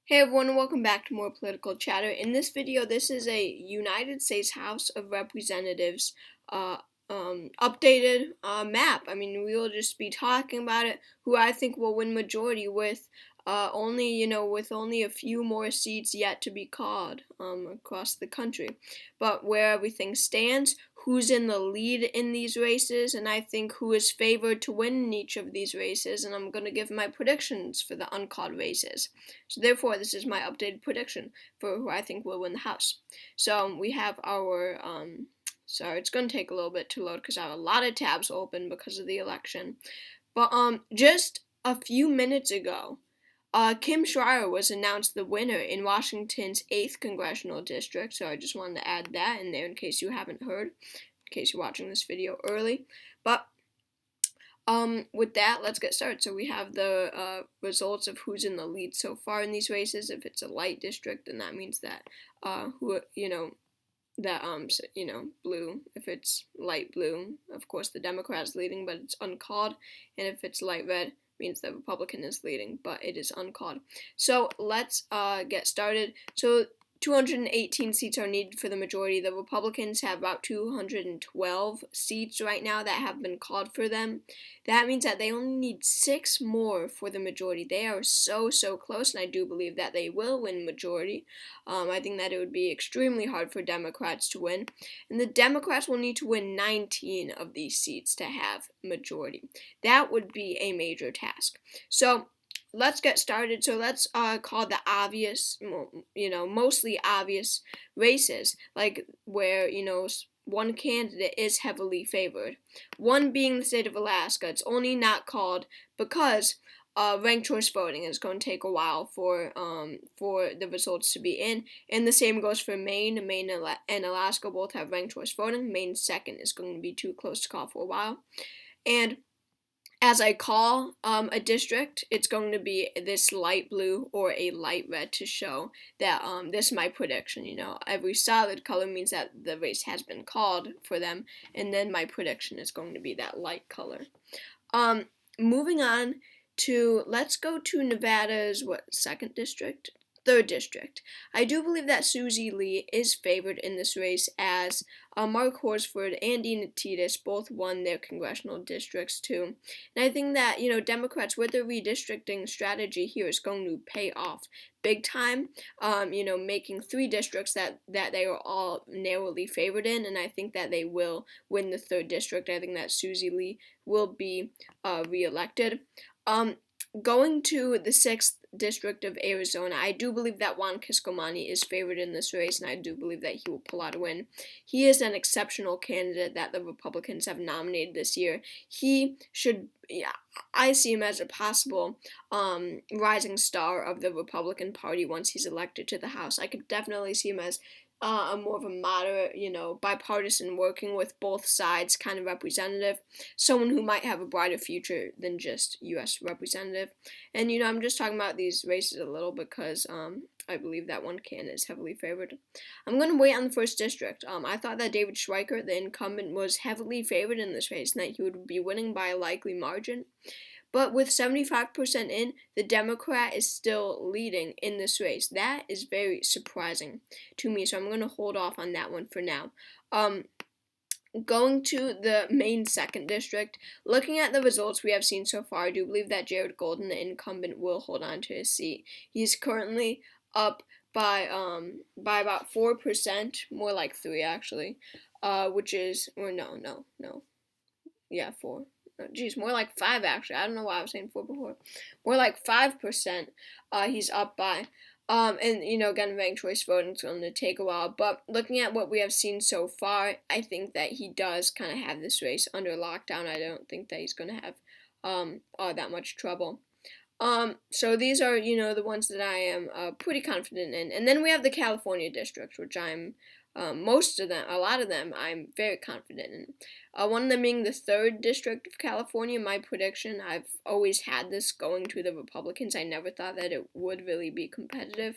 Hey everyone, welcome back to more political chatter. In this video, this is a United States House of Representatives uh, updated map. I mean, we will just be talking about it, who I think will win majority with with only a few more seats yet to be called across the country. But where everything stands, who's in the lead in these races, and I think who is favored to win in each of these races, and I'm going to give my predictions for the uncalled races. So therefore, this is my updated prediction for who I think will win the House. So we have our, sorry, it's going to take a little bit to load because I have a lot of tabs open because of the election. But just a few minutes ago, Kim Schreier was announced the winner in Washington's 8th Congressional District, so I just wanted to add that in there in case you haven't heard, in case you're watching this video early. But with that, let's get started. So we have the results of who's in the lead so far in these races. If it's a light district, then that means that blue. If it's light blue, of course the Democrat is leading, but it's uncalled. And if it's light red, means the Republican is leading, but it is uncalled. So let's get started. So 218 seats are needed for the majority. The Republicans have about 212 seats right now that have been called for them. That means that they only need 6 more for the majority. They are so close, and I do believe that they will win majority. I think that it would be extremely hard for Democrats to win, and the Democrats will need to win 19 of these seats to have majority. That would be a major task. So let's get started. So let's call the obvious, mostly obvious races, like where, one candidate is heavily favored. One being the state of Alaska. It's only not called because ranked choice voting is going to take a while for the results to be in, and the same goes for Maine. Maine and Alaska both have ranked choice voting. Maine's second is going to be too close to call for a while, and as I call a district, it's going to be this light blue or a light red to show that this is my prediction. Every solid color means that the race has been called for them, and then my prediction is going to be that light color. Moving on to, let's go to Nevada's, second district? Third district. I do believe that Susie Lee is favored in this race, as Mark Horsford and Dina Titus both won their congressional districts too. And I think that, Democrats with their redistricting strategy here is going to pay off big time, making 3 districts that they are all narrowly favored in, and I think that they will win the 3rd district. I think that Susie Lee will be reelected. Going to the 6th district of Arizona, I do believe that Juan Kiscomani is favored in this race, and I do believe that he will pull out a win. He is an exceptional candidate that the Republicans have nominated this year. I see him as a possible rising star of the Republican Party once he's elected to the House. I could definitely see him as a more of a moderate, bipartisan, working with both sides kind of representative, someone who might have a brighter future than just U.S. representative. And, I'm just talking about these races a little because I believe that one candidate is heavily favored. I'm going to wait on the 1st district. I thought that David Schweiker, the incumbent, was heavily favored in this race and that he would be winning by a likely margin. But with 75% in, the Democrat is still leading in this race. That is very surprising to me, so I'm going to hold off on that one for now. Going to the Maine 2nd district, looking at the results we have seen so far, I do believe that Jared Golden, the incumbent, will hold on to his seat. He's currently up by about 4%, more like 3 actually, which is, or no, yeah, 4. Geez, more like 5 actually. I don't know why I was saying 4 before. More like 5%. He's up by. And again, ranked choice voting is going to take a while. But looking at what we have seen so far, I think that he does kind of have this race under lockdown. I don't think that he's going to have all that much trouble. So these are, the ones that I am pretty confident in. And then we have the California districts, which I'm a lot of them, I'm very confident in. One of them being the 3rd district of California. My prediction, I've always had this going to the Republicans. I never thought that it would really be competitive.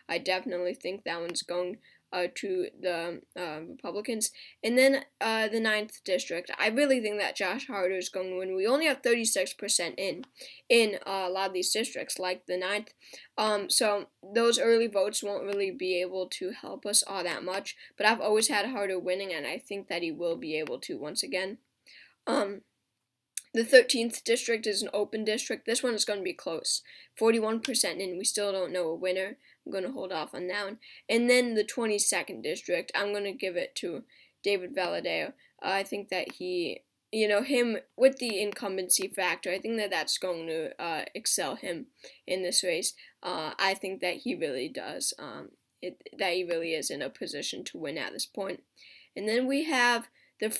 I definitely think that one's going to the Republicans. And then the 9th district, I really think that Josh Harder is going to win. We only have 36% in a lot of these districts, like the 9th. So those early votes won't really be able to help us all that much. But I've always had Harder winning, and I think that he will be able to once again. The 13th district is an open district. This one is going to be close. 41% in. We still don't know a winner. I'm going to hold off on that one. And then the 22nd district, I'm going to give it to David Valadao. I think that he, him with the incumbency factor, I think that that's going to excel him in this race. I think that he really does. That he really is in a position to win at this point. And then we have the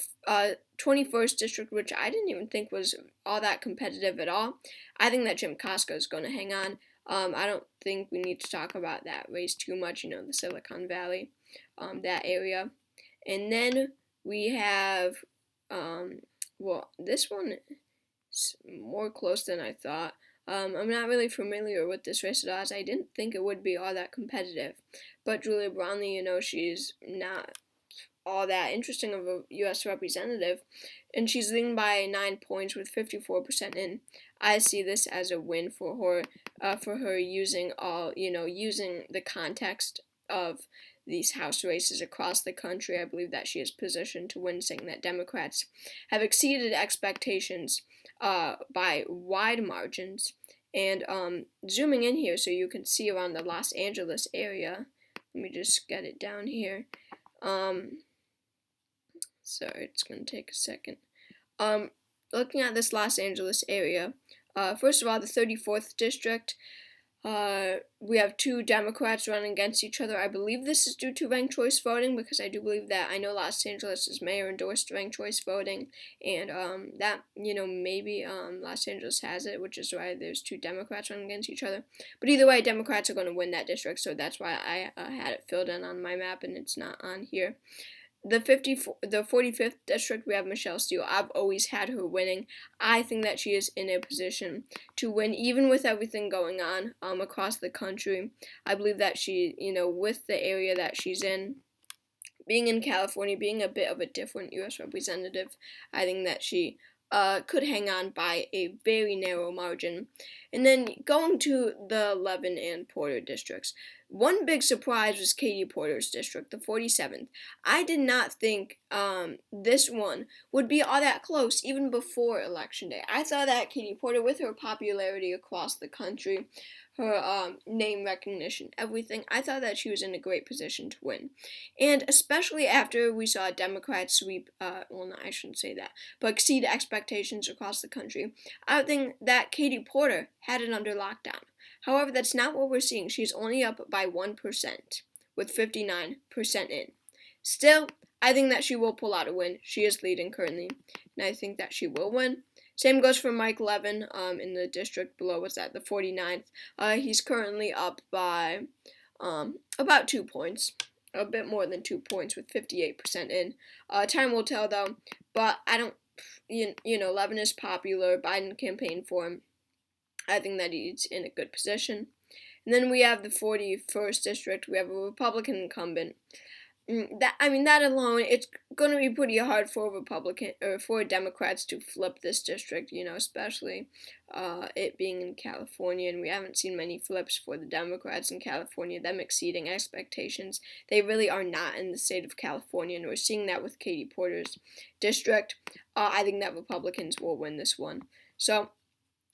21st district, which I didn't even think was all that competitive at all. I think that Jim Costco is going to hang on. I don't think we need to talk about that race too much, the Silicon Valley, that area. And then we have, this one is more close than I thought. I'm not really familiar with this race at all, as I didn't think it would be all that competitive. But Julia Brownlee, she's not all that interesting of a U.S. representative, and she's leading by 9 points with 54% in. I see this as a win for her using using the context of these House races across the country. I believe that she is positioned to win, saying that Democrats have exceeded expectations by wide margins. And zooming in here so you can see around the Los Angeles area. Let me just get it down here. Sorry, it's going to take a second. Looking at this Los Angeles area, first of all, the 34th district, we have 2 Democrats running against each other. I believe this is due to ranked choice voting, because I do believe that, I know Los Angeles' mayor endorsed ranked choice voting, and that, maybe Los Angeles has it, which is why there's 2 Democrats running against each other. But either way, Democrats are going to win that district, so that's why I had it filled in on my map, and it's not on here. The 45th district, we have Michelle Steele. I've always had her winning. I think that she is in a position to win, even with everything going on across the country. I believe that she, with the area that she's in, being in California, being a bit of a different U.S. representative, I think that she could hang on by a very narrow margin. And then going to the Levin and Porter districts. One big surprise was Katie Porter's district, the 47th. I did not think this one would be all that close, even before Election Day. I thought that Katie Porter, with her popularity across the country, her name recognition, everything, I thought that she was in a great position to win. And especially after we saw Democrats sweep, well, no, I shouldn't say that, but exceed expectations across the country, I think that Katie Porter had it under lockdown. However, that's not what we're seeing. She's only up by 1%, with 59% in. Still, I think that she will pull out a win. She is leading currently, and I think that she will win. Same goes for Mike Levin in the district below. What's that? The 49th. He's currently up by about 2 points. A bit more than 2 points, with 58% in. Time will tell, though. But I don't, Levin is popular. Biden campaigned for him. I think that he's in a good position. And then we have the 41st district. We have a Republican incumbent. That alone, it's going to be pretty hard for Democrats to flip this district, especially it being in California, and we haven't seen many flips for the Democrats in California, them exceeding expectations. They really are not in the state of California, and we're seeing that with Katie Porter's district. I think that Republicans will win this one. So,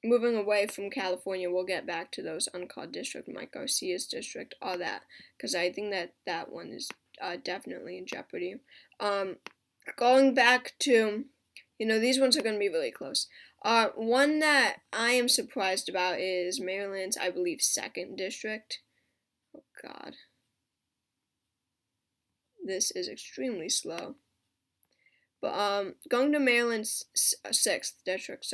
moving away from California, we'll get back to those uncalled districts, Mike Garcia's district, all that, because I think that one is definitely in jeopardy. Going back to, these ones are going to be really close. One that I am surprised about is Maryland's, I believe, 2nd district. Oh, God. This is extremely slow. But going to Maryland's 6th district,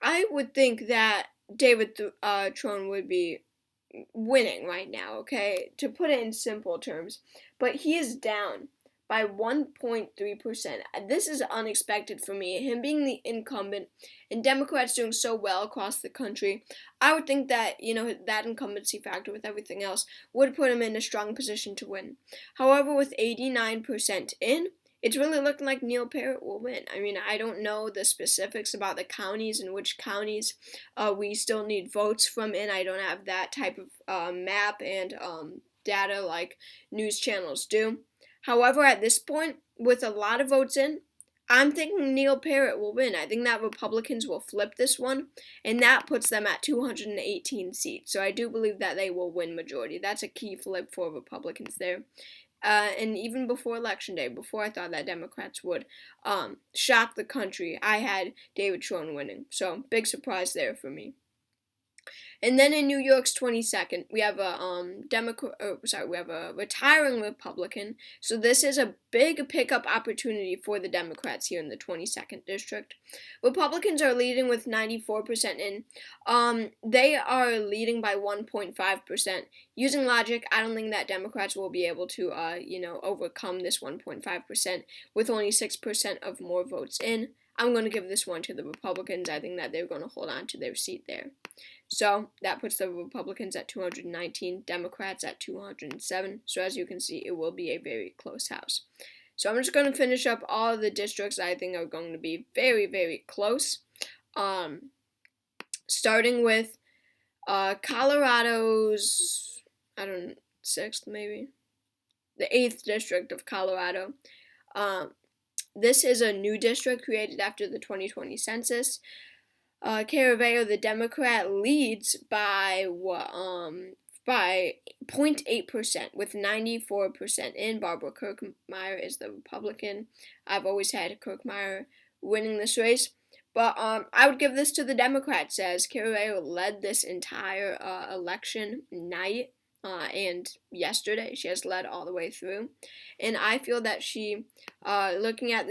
I would think that David Trone would be winning right now, okay? To put it in simple terms. But he is down by 1.3%. This is unexpected for me. Him being the incumbent and Democrats doing so well across the country, I would think that, that incumbency factor with everything else would put him in a strong position to win. However, with 89% in, it's really looking like Neil Parrott will win. I mean, I don't know the specifics about the counties and which counties we still need votes from in. I don't have that type of map and data like news channels do. However, at this point, with a lot of votes in, I'm thinking Neil Parrott will win. I think that Republicans will flip this one, and that puts them at 218 seats. So I do believe that they will win majority. That's a key flip for Republicans there. And even before Election Day, before I thought that Democrats would shock the country, I had David Schoen winning. So big surprise there for me. And then in New York's 22nd, we have we have a retiring Republican. So this is a big pickup opportunity for the Democrats here in the 22nd district. Republicans are leading with 94% in. They are leading by 1.5%. Using logic, I don't think that Democrats will be able to, overcome this 1.5% with only 6% of more votes in. I'm going to give this one to the Republicans. I think that they're going to hold on to their seat there. So that puts the Republicans at 219, Democrats at 207. So as you can see, it will be a very close House. So I'm just going to finish up all of the districts I think are going to be very close. Starting with Colorado's, 6th maybe, the 8th district of Colorado. This is a new district created after the 2020 census. Caraveo, the Democrat, leads by 0.8% with 94% in. Barbara Kirkmeyer is the Republican. I've always had Kirkmeyer winning this race. But I would give this to the Democrats, as Caraveo led this entire election night and yesterday. She has led all the way through. And I feel that she, looking at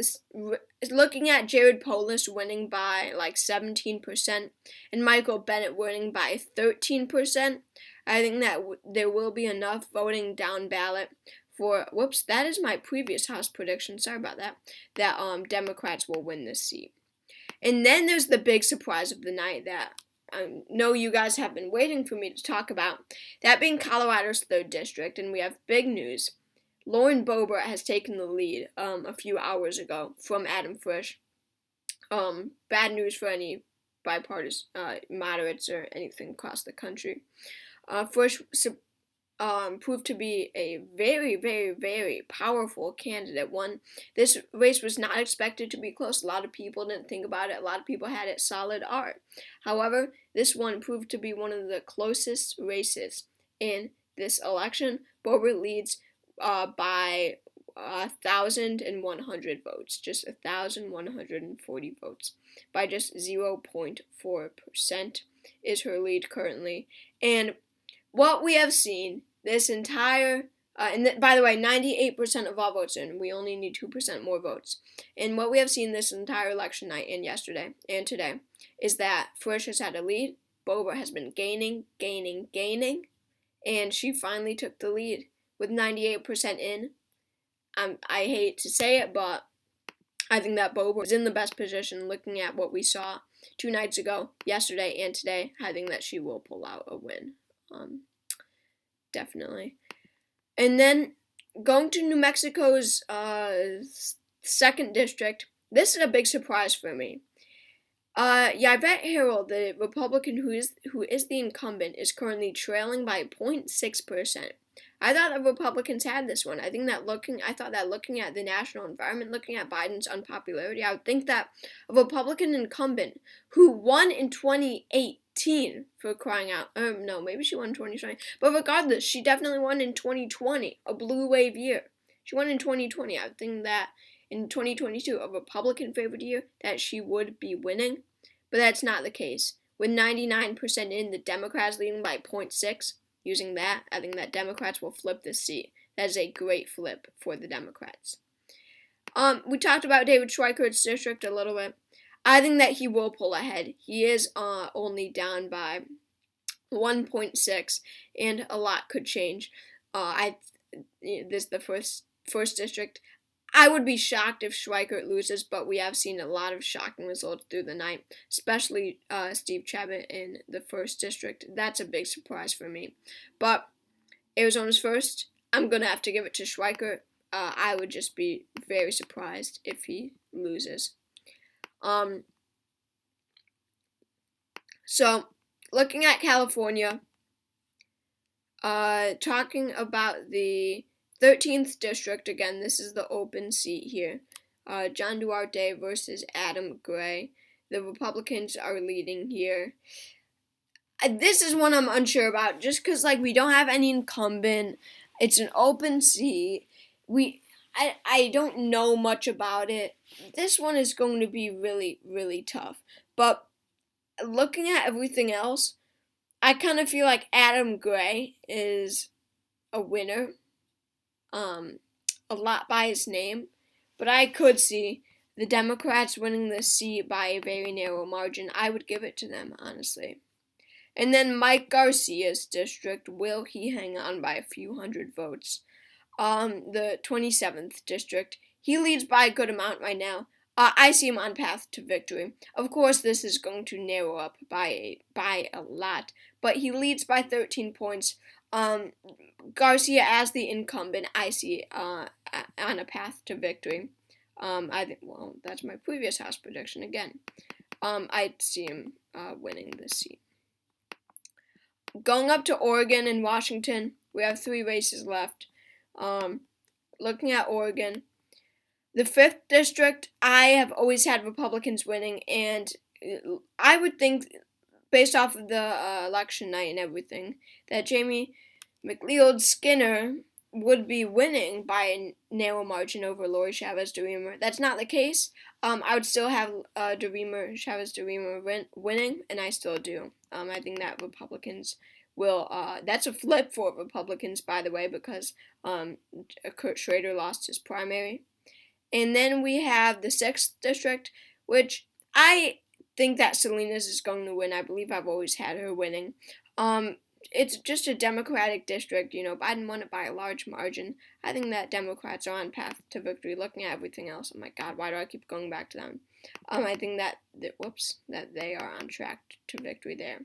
Jared Polis winning by like 17% and Michael Bennet winning by 13%, I think that there will be enough voting down ballot for, that is my previous House prediction, sorry about that, that Democrats will win this seat. And then there's the big surprise of the night that I know you guys have been waiting for me to talk about, that being Colorado's 3rd district, and we have big news. Lauren Boebert has taken the lead a few hours ago from Adam Frisch. Bad news for any bipartisan moderates or anything across the country. Frisch proved to be a very powerful candidate. This race was not expected to be close. A lot of people didn't think about it. A lot of people had it solid art. However, this one proved to be one of the closest races in this election. Boebert leads by 1,100 votes, just 1,140 votes, by just 0.4% is her lead currently. And what we have seen this entire, by the way, 98% of all votes in, we only need 2% more votes. And what we have seen this entire election night and yesterday and today is that Frisch has had a lead. Boebert has been gaining, and she finally took the lead with 98% in. I hate to say it, but I think that Boebert is in the best position looking at what we saw 2 nights ago, yesterday, and today. I think that she will pull out a win. Definitely. And then going to New Mexico's 2nd district, this is a big surprise for me. Yvette Herald, the Republican who is the incumbent, is currently trailing by 0.6%. I thought the Republicans had this one. I thought that looking at the national environment, looking at Biden's unpopularity, I would think that a Republican incumbent who won in 2018, for crying out, no, maybe she won in 2020, but regardless, she definitely won in 2020, a blue wave year. She won in 2020. I would think that in 2022, a Republican favored year, that she would be winning, but that's not the case. With 99% in, the Democrats leading by 0.6. Using that, I think that Democrats will flip this seat. That is a great flip for the Democrats. We talked about David Schweikert's district a little bit. I think that he will pull ahead. He is only down by 1.6, and a lot could change. This is the first district. I would be shocked if Schweikert loses, but we have seen a lot of shocking results through the night, especially Steve Chabot in the 1st District. That's a big surprise for me. But Arizona's first, I'm going to have to give it to Schweikert. I would just be very surprised if he loses. So, looking at California, talking about the 13th District, again, this is the open seat here. John Duarte versus Adam Gray. The Republicans are leading here. This is one I'm unsure about, just because, we don't have any incumbent. It's an open seat. I don't know much about it. This one is going to be really, really tough. But looking at everything else, I kind of feel like Adam Gray is a winner. A lot by his name. But I could see the Democrats winning this seat by a very narrow margin. I would give it to them, honestly. And then Mike Garcia's district, will he hang on by a few hundred votes? The 27th district, he leads by a good amount right now. I see him on path to victory. Of course, this is going to narrow up by a lot, but he leads by 13 points. Garcia as the incumbent, I see on a path to victory. I think, well, that's my previous house prediction again. I see him winning this seat. Going up to Oregon and Washington, we have 3 races left. Looking at Oregon, the 5th district, I have always had Republicans winning, and I would think, based off of the election night and everything, that Jamie McLeod Skinner would be winning by a narrow margin over Lori Chavez DeRemer. That's not the case. I would still have Chavez DeRemer winning, and I still do. I think that Republicans will, that's a flip for Republicans, by the way, because Kurt Schrader lost his primary. And then we have the 6th district, which I think that Salinas is going to win. I believe I've always had her winning. It's just a Democratic district. Biden won it by a large margin. I think that Democrats are on path to victory. Looking at everything else, oh my God, why do I keep going back to them? I think that they are on track to victory there.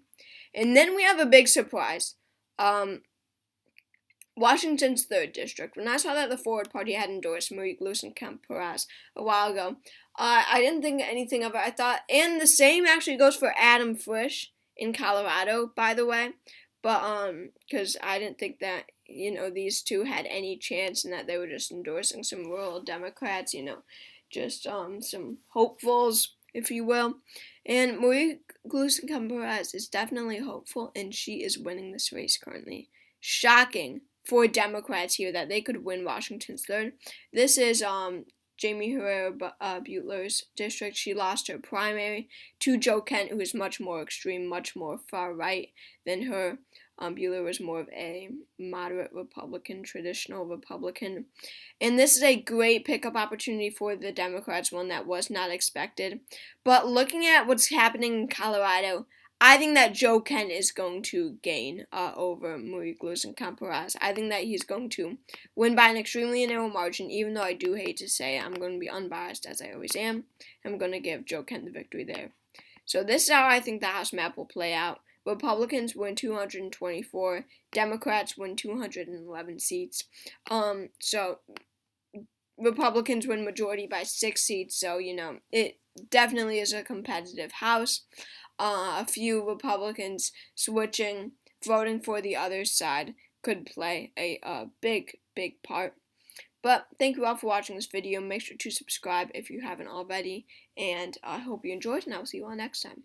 And then we have a big surprise. Washington's 3rd district. When I saw that the Forward Party had endorsed Marie Gluesenkamp-Perez a while ago, I didn't think anything of it. I thought, and the same actually goes for Adam Frisch in Colorado, by the way. But, because I didn't think that, these two had any chance and that they were just endorsing some rural Democrats, just, some hopefuls, if you will. And Marie Gluesenkamp-Perez is definitely hopeful, and she is winning this race currently. Shocking for Democrats here that they could win Washington's 3rd. This is, Jamie Herrera Butler's district. She lost her primary to Joe Kent, who is much more extreme, much more far right than her. Butler was more of a moderate Republican, traditional Republican. And this is a great pickup opportunity for the Democrats, one that was not expected. But looking at what's happening in Colorado, I think that Joe Kent is going to gain over Marie Gluesenkamp-Perez. I think that he's going to win by an extremely narrow margin, even though I do hate to say it. I'm going to be unbiased, as I always am. I'm going to give Joe Kent the victory there. So this is how I think the House map will play out. Republicans win 224. Democrats win 211 seats. So Republicans win majority by 6 seats. So, it definitely is a competitive House. A few Republicans voting for the other side could play a big part. But thank you all for watching this video. Make sure to subscribe if you haven't already. And I hope you enjoyed, and I will see you all next time.